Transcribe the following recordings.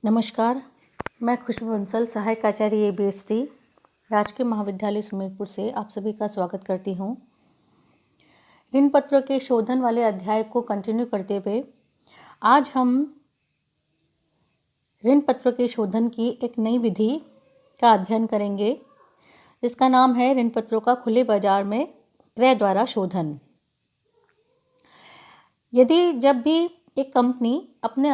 नमस्कार, मैं खुशबू बंसल, सहायक आचार्य ABSD, राजकीय महाविद्यालय सुमेरपुर से आप सभी का स्वागत करती हूँ। ऋण पत्रों के शोधन वाले अध्याय को कंटिन्यू करते हुए आज हम ऋण पत्रों के शोधन की एक नई विधि का अध्ययन करेंगे, जिसका नाम है ऋण पत्रों का खुले बाजार में क्रय द्वारा शोधन। यदि जब भी एक कंपनी अपने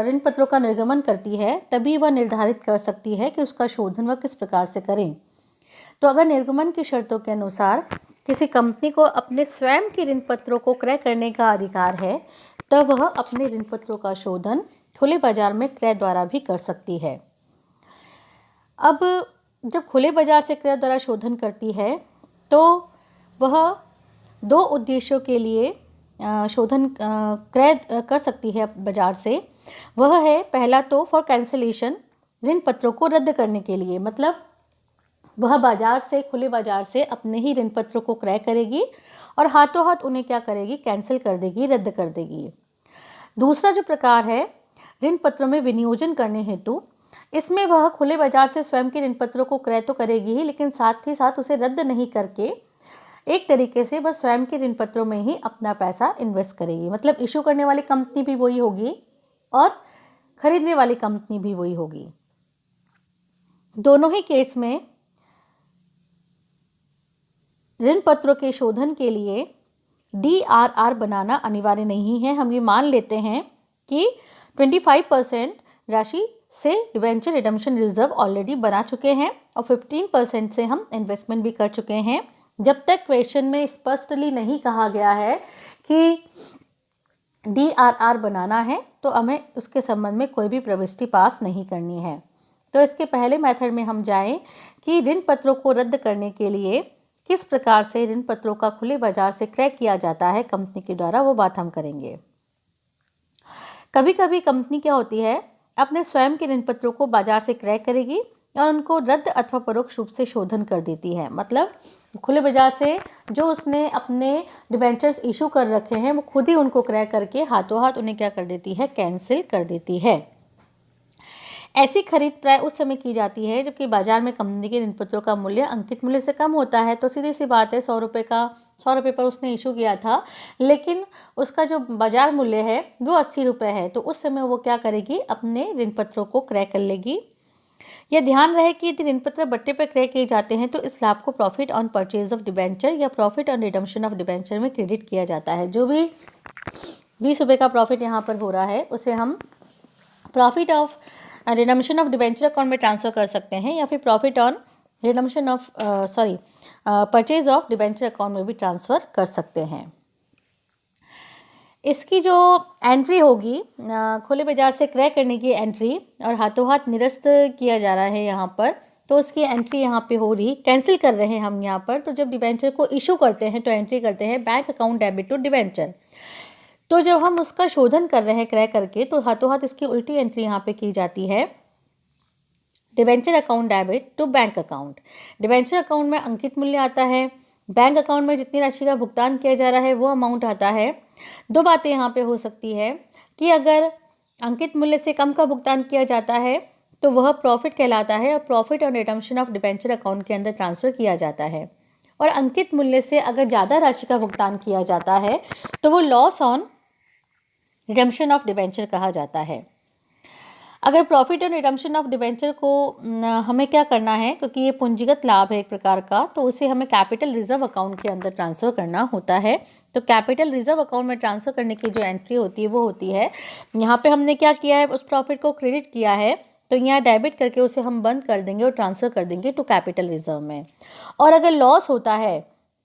ऋण पत्रों का निर्गमन करती है, तभी वह निर्धारित कर सकती है कि उसका शोधन वह किस प्रकार से करें। तो अगर निर्गमन की शर्तों के अनुसार किसी कंपनी को अपने स्वयं के ऋण पत्रों को क्रय करने का अधिकार है, तब वह अपने ऋण पत्रों का शोधन खुले बाजार में क्रय द्वारा भी कर सकती है। अब जब खुले बाजार से क्रय द्वारा शोधन करती है, तो वह दो उद्देश्यों के लिए शोधन क्रय कर सकती है बाजार से। वह है, पहला तो फॉर कैंसिलेशन, ऋण पत्रों को रद्द करने के लिए, मतलब वह बाजार से, खुले बाजार से अपने ही ऋण पत्रों को क्रय करेगी और हाथों हाथ उन्हें क्या करेगी, कैंसिल कर देगी, रद्द कर देगी। दूसरा जो प्रकार है ऋण पत्रों में विनियोजन करने हेतु, इसमें वह खुले बाजार से स्वयं के ऋण पत्रों को क्रय तो करेगी ही, लेकिन साथ ही साथ उसे रद्द नहीं करके एक तरीके से वह स्वयं के ऋण पत्रों में ही अपना पैसा इन्वेस्ट करेगी। मतलब इशू करने वाली कंपनी भी वही होगी और खरीदने वाली कंपनी भी वही होगी। दोनों ही केस में ऋण पत्रों के शोधन के लिए DRR बनाना अनिवार्य नहीं है। हम ये मान लेते हैं कि 25% राशि से डिबेंचर रिडम्पशन रिजर्व ऑलरेडी बना चुके हैं और 15% से हम इन्वेस्टमेंट भी कर चुके हैं। जब तक क्वेश्चन में स्पष्टली नहीं कहा गया है कि DRR बनाना है, तो हमें उसके संबंध में कोई भी प्रविष्टि पास नहीं करनी है। तो इसके पहले मेथड में हम जाएं कि ऋण पत्रों को रद्द करने के लिए किस प्रकार से ऋण पत्रों का खुले बाजार से क्रय किया जाता है कंपनी के द्वारा, वो बात हम करेंगे। कभी कभी कंपनी क्या होती है, अपने स्वयं के ऋण पत्रों को बाजार से क्रय करेगी और उनको रद्द अथवा परोक्ष रूप से शोधन कर देती है। मतलब खुले बाजार से जो उसने अपने डिबेंचर्स इशू कर रखे हैं, वो खुद ही उनको क्रय करके हाथों हाथ उन्हें क्या कर देती है, कैंसिल कर देती है। ऐसी खरीद प्राय उस समय की जाती है जबकि बाजार में कंपनी के ऋण पत्रों का मूल्य अंकित मूल्य से कम होता है। तो सीधी सी बात है, 100 रुपये पर उसने इशू किया था, लेकिन उसका जो बाजार मूल्य है वो 80 रुपये है। तो उस समय वो क्या करेगी, अपने ऋण पत्रों को क्रय कर लेगी। यह ध्यान रहे कि यदि ऋण पत्र बट्टे पर क्रय किए जाते हैं तो इस लाभ को profit on purchase of debenture या profit on redemption of debenture में क्रेडिट किया जाता है। जो भी 20 रुपये का प्रॉफिट यहाँ पर हो रहा है, उसे हम profit of redemption of debenture account में ट्रांसफर कर सकते हैं या फिर profit on redemption of purchase of debenture account में भी ट्रांसफर कर सकते हैं। इसकी जो एंट्री होगी, खुले बाजार से क्रय करने की एंट्री और हाथों हाथ निरस्त किया जा रहा है यहाँ पर, तो उसकी एंट्री यहाँ पे हो रही, कैंसिल कर रहे हैं हम यहाँ पर। तो जब डिबेंचर को इशू करते हैं तो एंट्री करते हैं bank account debit to debenture. तो जब हम उसका शोधन कर रहे हैं क्रय करके, तो हाथों हाथ इसकी उल्टी एंट्री यहाँ पे की जाती है, debenture account debit to bank account. Debenture account में अंकित मूल्य आता है, बैंक अकाउंट में जितनी राशि का भुगतान किया जा रहा है वो अमाउंट आता है। दो बातें यहाँ पे हो सकती है कि अगर अंकित मूल्य से कम का भुगतान किया जाता है तो वह प्रॉफिट कहलाता है और प्रॉफिट और रिडम्पशन ऑफ डिबेंचर अकाउंट के अंदर ट्रांसफर किया जाता है। और अंकित मूल्य से अगर ज़्यादा राशि का भुगतान किया जाता है तो वो loss on redemption of debenture कहा जाता है। अगर प्रॉफिट और रिडम्पशन ऑफ डिबेंचर को हमें क्या करना है, क्योंकि ये पूंजीगत लाभ है एक प्रकार का, तो उसे हमें कैपिटल रिजर्व अकाउंट के अंदर ट्रांसफ़र करना होता है। तो कैपिटल रिजर्व अकाउंट में ट्रांसफ़र करने की जो एंट्री होती है वो होती है, यहाँ पे हमने क्या किया है, उस प्रॉफिट को क्रेडिट किया है, तो यहाँ डेबिट करके उसे हम बंद कर देंगे और ट्रांसफ़र कर देंगे टू कैपिटल रिजर्व में। और अगर लॉस होता है,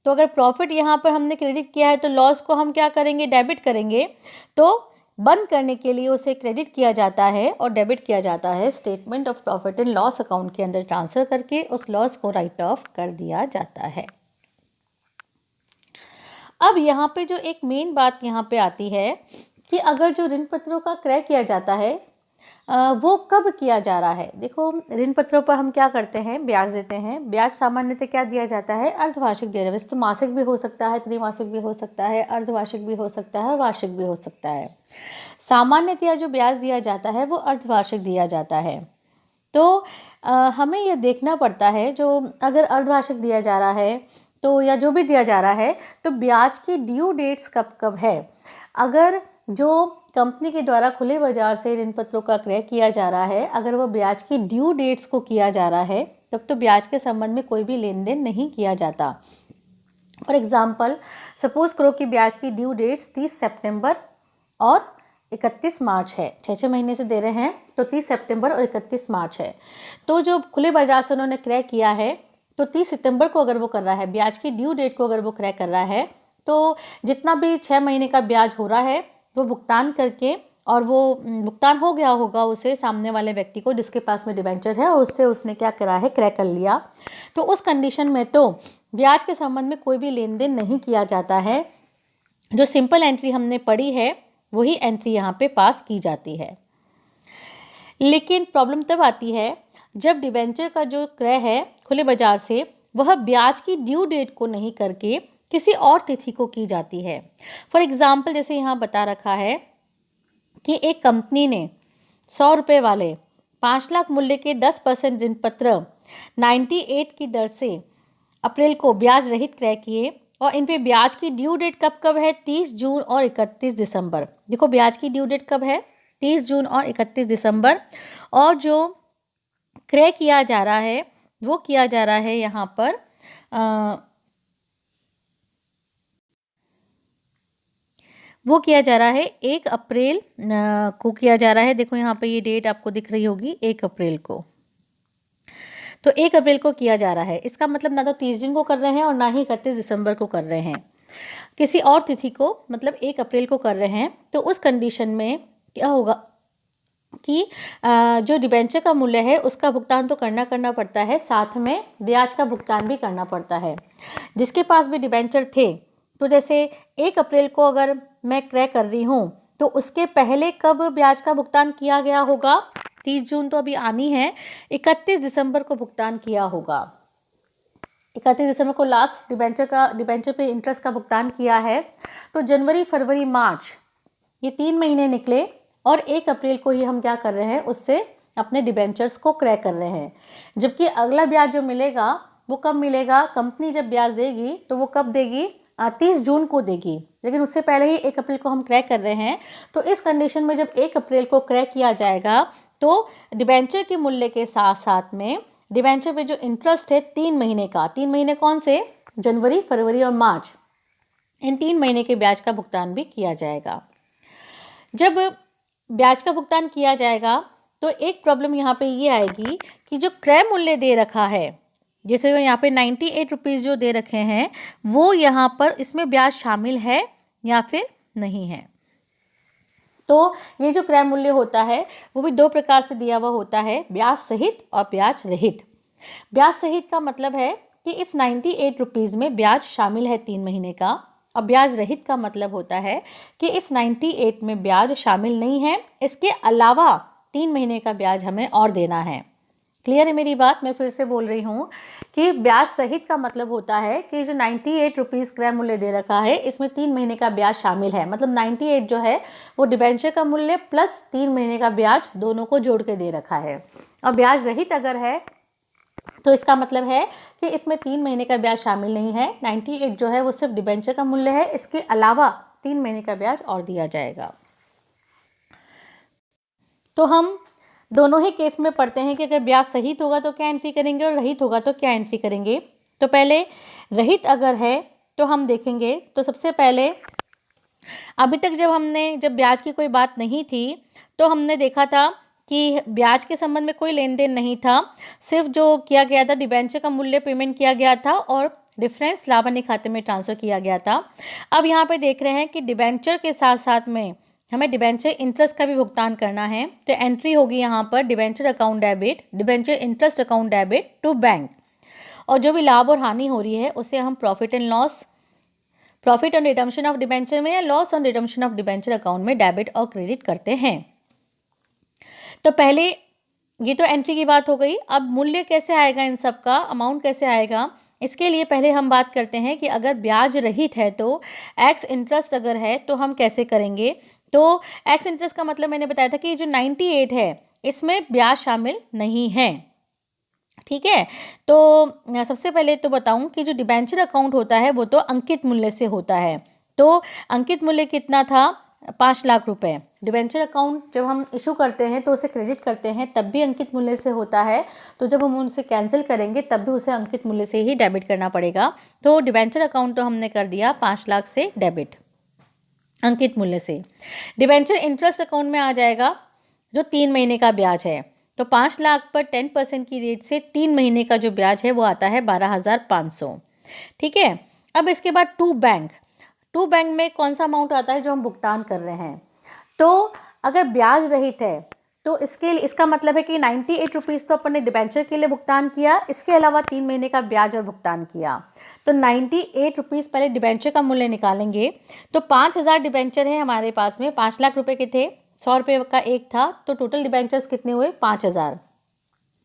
तो अगर प्रॉफिट यहाँ पर हमने क्रेडिट किया है तो लॉस को हम क्या करेंगे, डेबिट करेंगे। तो बंद करने के लिए उसे क्रेडिट किया जाता है और डेबिट किया जाता है statement of profit and loss account के अंदर ट्रांसफर करके उस लॉस को राइट ऑफ कर दिया जाता है। अब यहाँ पे जो एक मेन बात यहाँ पे आती है कि अगर जो ऋण पत्रों का क्रय किया जाता है वो कब किया जा रहा है। देखो, ऋण पत्रों पर हम क्या करते हैं, ब्याज देते हैं। ब्याज सामान्यतः क्या दिया जाता है, अर्धवार्षिक दे रहे हैं। तो मासिक भी हो सकता है, त्रैमासिक भी हो सकता है, अर्धवार्षिक भी हो सकता है, वार्षिक भी हो सकता है। सामान्यतया जो ब्याज दिया जाता है वो अर्धवार्षिक दिया जाता है। तो हमें ये देखना पड़ता है, जो अगर अर्धवार्षिक दिया जा रहा है तो या जो भी दिया जा रहा है, तो ब्याज की ड्यू डेट्स कब कब है। अगर जो कंपनी के द्वारा खुले बाजार से ऋण पत्रों का क्रय किया जा रहा है, अगर वो ब्याज की ड्यू डेट्स को किया जा रहा है, तब तो ब्याज के संबंध में कोई भी लेन देन नहीं किया जाता। फॉर एग्जाम्पल, सपोज करो कि ब्याज की ड्यू डेट्स 30 सितंबर और 31 मार्च है, 6 महीने से दे रहे हैं, तो 30 सितंबर और 31 मार्च है। तो जो खुले बाजार से उन्होंने क्रय किया है, तो 30 सितंबर को अगर वो कर रहा है, ब्याज की ड्यू डेट को अगर वो क्रय कर रहा है, तो जितना भी 6 महीने का ब्याज हो रहा है वो भुगतान करके, और वो भुगतान हो गया होगा उसे सामने वाले व्यक्ति को जिसके पास में डिबेंचर है, और उससे उसने क्या करा है, क्रय कर लिया। तो उस कंडीशन में तो ब्याज के संबंध में कोई भी लेन देन नहीं किया जाता है। जो सिंपल एंट्री हमने पढ़ी है वही एंट्री यहाँ पे पास की जाती है। लेकिन प्रॉब्लम तब आती है जब डिबेंचर का जो क्रय है खुले बाजार से, वह ब्याज की ड्यू डेट को नहीं करके किसी और तिथि को की जाती है। फॉर एग्जाम्पल, जैसे यहाँ बता रखा है कि एक कंपनी ने 100 रुपये वाले 5 लाख मूल्य के 10% ऋण पत्र 98 की दर से अप्रैल को ब्याज रहित क्रय किए, और इन पे ब्याज की ड्यू डेट कब कब है, 30 जून और 31 दिसंबर। देखो ब्याज की ड्यू डेट कब है, 30 जून और 31 दिसंबर। और जो क्रय किया जा रहा है वो किया जा रहा है यहाँ पर वो किया जा रहा है 1 अप्रैल को किया जा रहा है। देखो यहाँ पे ये डेट आपको दिख रही होगी, 1 अप्रैल को। तो 1 अप्रैल को किया जा रहा है, इसका मतलब ना तो 30 जून को कर रहे हैं और ना ही 31 दिसंबर को कर रहे हैं, किसी और तिथि को, मतलब 1 अप्रैल को कर रहे हैं। तो उस कंडीशन में क्या होगा कि जो डिबेंचर का मूल्य है उसका भुगतान तो करना पड़ता है, साथ में ब्याज का भुगतान भी करना पड़ता है। जिसके पास भी डिबेंचर थे, तो जैसे 1 अप्रैल को अगर मैं क्रय कर रही हूँ, तो उसके पहले कब ब्याज का भुगतान किया गया होगा, 30 जून तो अभी आनी है, 31 दिसंबर को भुगतान किया होगा। 31 दिसंबर को लास्ट डिबेंचर पे इंटरेस्ट का भुगतान किया है। तो जनवरी, फरवरी, मार्च, ये 3 महीने निकले, और 1 अप्रैल को ही हम क्या कर रहे हैं, उससे अपने डिबेंचर्स को क्रय कर रहे हैं। जबकि अगला ब्याज जो मिलेगा वो कब मिलेगा, कंपनी जब ब्याज देगी तो वो कब देगी, 30 जून को देगी, लेकिन उससे पहले ही 1 अप्रैल को हम क्रय कर रहे हैं। तो इस कंडीशन में जब 1 अप्रैल को क्रय किया जाएगा, तो डिबेंचर के मूल्य के साथ साथ में डिबेंचर पे जो इंटरेस्ट है 3 महीने का, 3 महीने कौन से, जनवरी, फरवरी और मार्च, इन 3 महीने के ब्याज का भुगतान भी किया जाएगा। जब ब्याज का भुगतान किया जाएगा तो एक प्रॉब्लम यहाँ पे ये आएगी कि जो क्रय मूल्य दे रखा है, जैसे यहाँ पे 98 रुपीज़ जो दे रखे हैं, वो यहाँ पर इसमें ब्याज शामिल है या फिर नहीं है। तो ये जो क्रय मूल्य होता है वो भी 2 प्रकार से दिया हुआ होता है, ब्याज सहित और ब्याज रहित। ब्याज सहित का मतलब है कि इस 98 रुपीज़ में ब्याज शामिल है 3 महीने का, और ब्याज रहित का मतलब होता है कि इस 98 में ब्याज शामिल नहीं है, इसके अलावा 3 महीने का ब्याज हमें और देना है। क्लियर है मेरी बात? मैं फिर से बोल रही हूँ कि ब्याज सहित का मतलब होता है कि जो 98 रुपीज़ क्रय मूल्य दे रखा है, इसमें 3 महीने का ब्याज शामिल है। मतलब 98 जो है वो डिबेंचर का मूल्य प्लस 3 महीने का ब्याज दोनों को जोड़ के दे रखा है। और ब्याज रहित अगर है तो इसका मतलब है कि इसमें 3 महीने का ब्याज शामिल नहीं है, 98 जो है वो सिर्फ डिबेंचर का मूल्य है, इसके अलावा 3 महीने का ब्याज और दिया जाएगा। तो हम दोनों ही केस में पढ़ते हैं कि अगर ब्याज सहित होगा तो क्या एंट्री करेंगे और रहित होगा तो क्या एंट्री करेंगे। तो पहले रहित अगर है तो हम देखेंगे, तो सबसे पहले अभी तक जब ब्याज की कोई बात नहीं थी तो हमने देखा था कि ब्याज के संबंध में कोई लेन देन नहीं था, सिर्फ जो किया गया था डिबेंचर का मूल्य पेमेंट किया गया था और डिफरेंस लाभ हानि खाते में ट्रांसफ़र किया गया था। अब यहाँ पे देख रहे हैं कि डिबेंचर के साथ साथ में हमें डिबेंचर इंटरेस्ट का भी भुगतान करना है। तो एंट्री होगी यहाँ पर debenture account debit, debenture interest account debit to bank, और जो भी लाभ और हानि हो रही है उसे हम profit on redemption of debenture में या loss on redemption of debenture account में डेबिट और क्रेडिट करते हैं। तो पहले ये तो एंट्री की बात हो गई। अब मूल्य कैसे आएगा, इन सब का अमाउंट कैसे आएगा, इसके लिए पहले हम बात करते हैं कि अगर ब्याज रहित है तो एक्स इंटरेस्ट अगर है तो हम कैसे करेंगे। तो एक्स इंटरेस्ट का मतलब मैंने बताया था कि जो 98 है इसमें ब्याज शामिल नहीं है। ठीक है, तो सबसे पहले तो बताऊं कि जो डिबेंचर अकाउंट होता है वो तो अंकित मूल्य से होता है। तो अंकित मूल्य कितना था? 5 लाख रुपए। डिबेंचर अकाउंट जब हम इशू करते हैं तो उसे क्रेडिट करते हैं तब भी अंकित मूल्य से होता है, तो जब हम उनसे कैंसिल करेंगे तब भी उसे अंकित मूल्य से ही डेबिट करना पड़ेगा। तो डिबेंचर अकाउंट तो हमने कर दिया 5 लाख से डेबिट अंकित मूल्य से। डिबेंचर इंटरेस्ट अकाउंट में आ जाएगा जो 3 महीने का ब्याज है। तो 5 लाख पर 10% की रेट से 3 महीने का जो ब्याज है वो आता है 12,500। ठीक है, अब इसके बाद टू बैंक में कौन सा अमाउंट आता है जो हम भुगतान कर रहे हैं? तो अगर ब्याज रहित है तो इसका मतलब है कि 98 रुपीज़ तो अपन ने डिबेंचर के लिए भुगतान किया, इसके अलावा 3 महीने का ब्याज और भुगतान किया। तो 98 रुपीज़ पहले डिबेंचर का मूल्य निकालेंगे। तो 5,000 डिबेंचर है हमारे पास में, 5 लाख रुपए के थे, 100 रुपये का एक था, तो टोटल डिबेंचर्स कितने हुए? 5,000।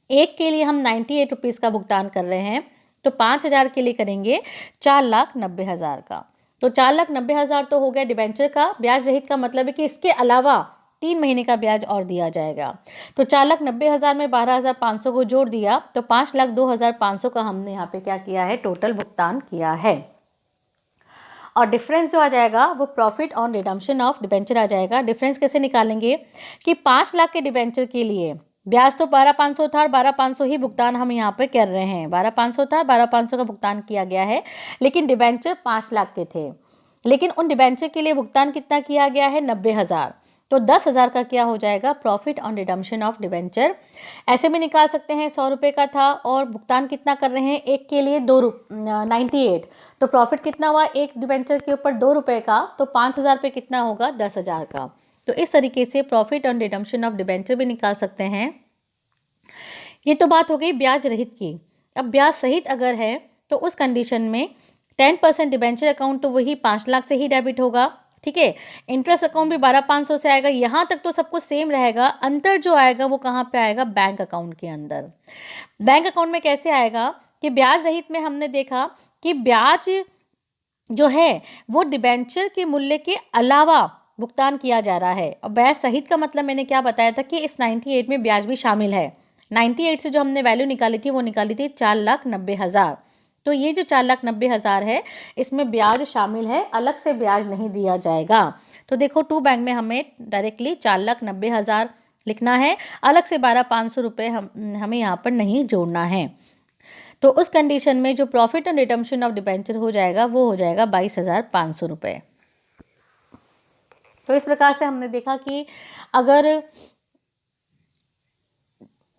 एक के लिए हम 98 रुपीज़ का भुगतान कर रहे हैं, तो 5,000 के लिए करेंगे 4,90,000 का। तो 4,90,000 तो हो गया डिबेंचर का। ब्याज रहित का मतलब है कि इसके अलावा 3 महीने का ब्याज और दिया जाएगा। तो 4,90,000 में 12,500 को जोड़ दिया तो 5,02,500 का हमने यहाँ पे क्या किया है? टोटल भुगतान किया है। और डिफरेंस जो आ जाएगा वो profit on redemption of debenture आ जाएगा। डिफरेंस कैसे निकालेंगे कि 5 लाख के डिबेंचर के लिए ब्याज तो 12,500 था और 12,500 ही भुगतान हम यहाँ पे कर रहे हैं। 12,500 था, 12,500 का भुगतान किया गया है, लेकिन डिबेंचर 5 लाख के थे। लेकिन उन डिबेंचर के लिए भुगतान कितना किया गया है? 90,000। तो 10,000 का क्या हो जाएगा? Profit on redemption of debenture. ऐसे भी निकाल सकते हैं, 100 रुपये का था और भुगतान कितना कर रहे हैं? एक के लिए 98, तो प्रॉफिट कितना हुआ? एक डिबेंचर के ऊपर 2 रुपये का, तो 5,000 पे कितना होगा? 10,000 का। तो इस तरीके से profit on redemption of debenture भी निकाल सकते हैं। ये तो बात हो गई ब्याज रहित की। अब ब्याज सहित अगर है तो उस कंडीशन में 10% डिबेंचर अकाउंट तो वही 5 लाख से ही डेबिट होगा। ठीक है, इंटरेस्ट अकाउंट भी 12,500 से आएगा। यहाँ तक तो सब कुछ सेम रहेगा, अंतर जो आएगा वो कहाँ पे आएगा? बैंक अकाउंट के अंदर। बैंक अकाउंट में कैसे आएगा कि ब्याज रहित में हमने देखा कि ब्याज जो है वो डिबेंचर के मूल्य के अलावा भुगतान किया जा रहा है। और ब्याज सहित का मतलब मैंने क्या बताया था कि इस 98 में ब्याज भी शामिल है। 98 से जो हमने वैल्यू निकाली थी वो निकाली थी 4,90,000। तो ये जो 4,90,000 है इसमें ब्याज शामिल है, अलग से ब्याज नहीं दिया जाएगा। तो देखो टू बैंक में हमें डायरेक्टली 4,90,000 लिखना है, अलग से 12,500 रुपये हमें यहाँ पर नहीं जोड़ना है। तो उस कंडीशन में जो profit on redemption of debenture हो जाएगा वो हो जाएगा 22,500 रुपये। तो इस प्रकार से हमने देखा कि अगर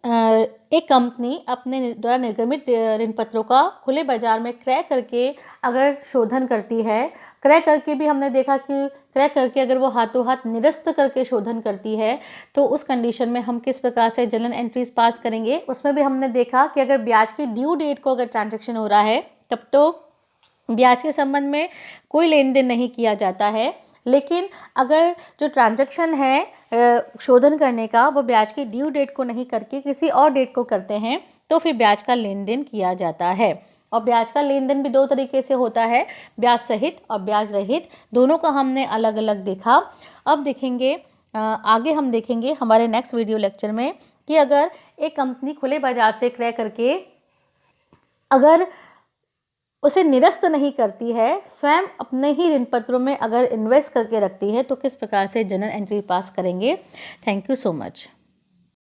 एक कंपनी अपने द्वारा निर्गमित ऋण पत्रों का खुले बाजार में क्रय करके अगर शोधन करती है, क्रय करके भी हमने देखा कि क्रय करके अगर वो हाथों हाथ निरस्त करके शोधन करती है तो उस कंडीशन में हम किस प्रकार से जर्नल एंट्रीज पास करेंगे। उसमें भी हमने देखा कि अगर ब्याज की ड्यू डेट को अगर ट्रांजैक्शन हो रहा है तब तो ब्याज के संबंध में कोई लेन देन नहीं किया जाता है, लेकिन अगर जो ट्रांजैक्शन है शोधन करने का वो ब्याज की ड्यू डेट को नहीं करके किसी और डेट को करते हैं तो फिर ब्याज का लेन देन किया जाता है। और ब्याज का लेन देन भी 2 तरीके से होता है, ब्याज सहित और ब्याज रहित। दोनों का हमने अलग अलग देखा। अब देखेंगे आगे हम देखेंगे हमारे नेक्स्ट वीडियो लेक्चर में कि अगर एक कंपनी खुले बाजार से क्रय करके अगर उसे निरस्त नहीं करती है, स्वयं अपने ही ऋण पत्रों में अगर इन्वेस्ट करके रखती है तो किस प्रकार से जर्नल एंट्री पास करेंगे। Thank you so much.